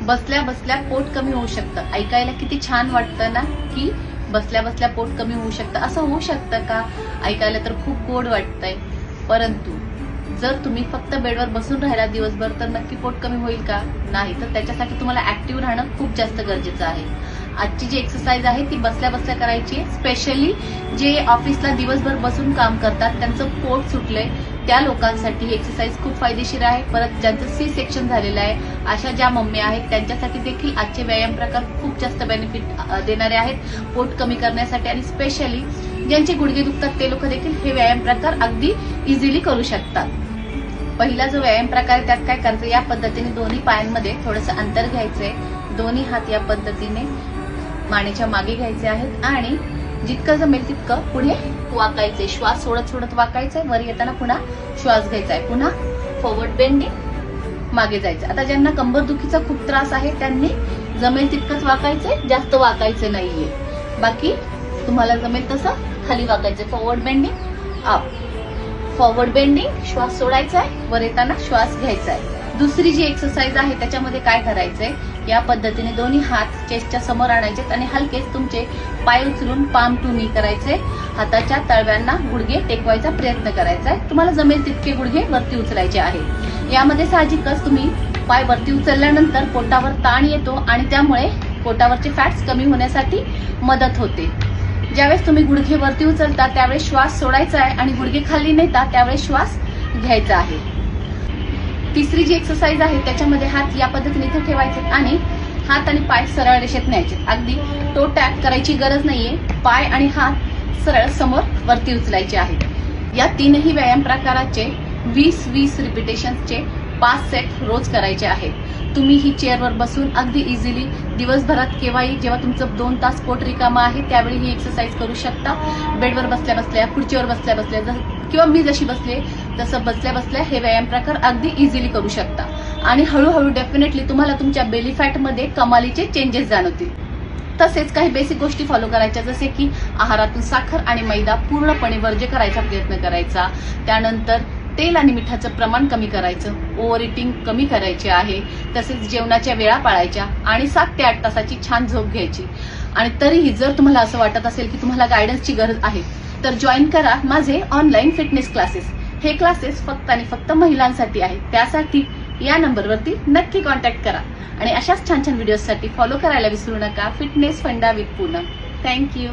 बसल्या बसल्या पोट कमी होऊ शकतं। ऐकायला किती छान वाटतं ना की बसल्या बसल्या पोट कमी होऊ शकतं। असं होऊ शकतं का? ऐकायला तर खूप गोड वाटतंय, परंतु जर तुम्ही फक्त बेडवर बसून राहिला दिवसभर तर नक्की पोट कमी होईल का? नाही। तर त्याच्यासाठी तुम्हाला ऍक्टिव्ह राहणं खूप जास्त गरजेचं आहे। आजची जी एक्सरसाइज आहे ती बसल्या बसल्या करायची आहे। स्पेशली जे ऑफिसला दिवसभर बसून काम करतात, त्यांचं पोट सुटलंय त्या लोकांसाठी ही एक्सरसाइज खूप फायदेशीर आहे। परत ज्यांचं सी सेक्शन झालेलं आहे, अशा ज्या मम्मी आहेत त्यांच्यासाठी देखील आजचे व्यायाम प्रकार खूप जास्त बेनिफिट देणारे आहेत पोट कमी करण्यासाठी। आणि स्पेशली ज्यांचे गुडघे दुखतात ते लोक देखील हे व्यायाम प्रकार अगदी इझिली करू शकतात। पहिला जो व्यायाम प्रकार आहे त्यात काय करायचं, या पद्धतीने दोन्ही पायांमध्ये थोडंसं अंतर घ्यायचंय। दोन्ही हात या पद्धतीने मानेच्या मागे घ्यायचे आहेत आणि जितकं जमेल तितकं पुढे वाकायचंय। श्वास सोडत सोडत वाकायचंय। वर येताना पुन्हा श्वास घ्यायचा आहे। पुन्हा फॉरवर्ड बेंडिंग, मागे जायचं। आता ज्यांना कंबरदुखीचा खूप त्रास आहे त्यांनी जमेल तितकंच वाकायचंय, जास्त वाकायचं नाहीये। बाकी तुम्हाला जमेल तसं खाली वाकायचंय। Forward bending, up, forward bending, श्वास सोडायचा आहे। वर येताना श्वास घ्यायचा आहे। दुसरी जी एक्सरसाइज आहे त्याच्यामध्ये काय करायचंय, या पद्धतीने दोन्ही हात चेस्टच्या समोर आणायचे आणि हलकेच तुमचे पाय उचलून पाम टू नी करायचे। हाताच्या तळव्यांना गुडघे टेकवायचा प्रयत्न करायचा आहे। तुम्हाला जमेल तितके गुडघे वरती उचलायचे आहे। यामध्ये साहजिकच तुम्ही पाय वरती उचलल्यानंतर पोटावर ताण येतो आणि त्यामुळे पोटावरचे फॅट्स कमी होण्यासाठी मदत होते। ज्यावेळेस तुम्ही गुडघे वरती उचलता त्यावेळेस श्वास सोडायचा आहे आणि गुडघे खाली नेता त्यावेळेस श्वास घ्यायचा आहे। तिसरी जी एक्सरसाइज आहे त्याच्यामध्ये हात या पद्धतीने इथे ठेवायचे आणि हात आणि पाय सरळ रेषेत न्यायचे। अगदी टो टॅप करायची गरज नाहीये। पाय आणि हात सरळ समोर वरती उचलायचे आहेत। या तीनही व्यायाम प्रकाराचे 20-20 रिपिटेशन्सचे 5 सेट रोज करायचे आहेत। तुम्ही ही चेअरवर बसून अगदी इझिली दिवसभरात केव्हाही जेव्हा तुमचं 2 तास पोट रिकामा आहे त्यावेळी ही एक्सरसाइज करू शकता। बेडवर बसल्या बसल्या, खुर्चीवर बसल्या बसल्या किंवा मी जशी बसले तसं बसल्या बसल्या हे व्यायाम प्रकार अगदी इझिली करू शकता आणि हळूहळू डेफिनेटली तुम्हाला तुमच्या बेली फॅटमध्ये कमालीचे चेंजेस जाणवतील। तसेच काही बेसिक गोष्टी फॉलो करायच्या, जसे की आहारातून साखर आणि मैदा पूर्णपणे वर्ज्य करायचा प्रयत्न करायचा। त्यानंतर तेल आणि मिठाचं प्रमाण कमी करायचं, ओव्हर इटिंग कमी करायचे आहे। तसेच जेवणाच्या वेळा पाळायच्या आणि 7 ते 8 तासाची छान झोप घ्यायची। आणि तरीही जर तुम्हाला असं वाटत असेल की तुम्हाला गायडन्सची गरज आहे तर जॉईन करा माझे ऑनलाईन फिटनेस क्लासेस। हे क्लासेस फक्त आणि फक्त महिलांसाठी आहेत। त्यासाठी या नंबरवरती नक्की कॉन्टॅक्ट करा आणि अशाच छान छान व्हिडिओसाठी फॉलो करायला विसरू नका फिटनेस फंडा विथ पूनम। थँक्यू।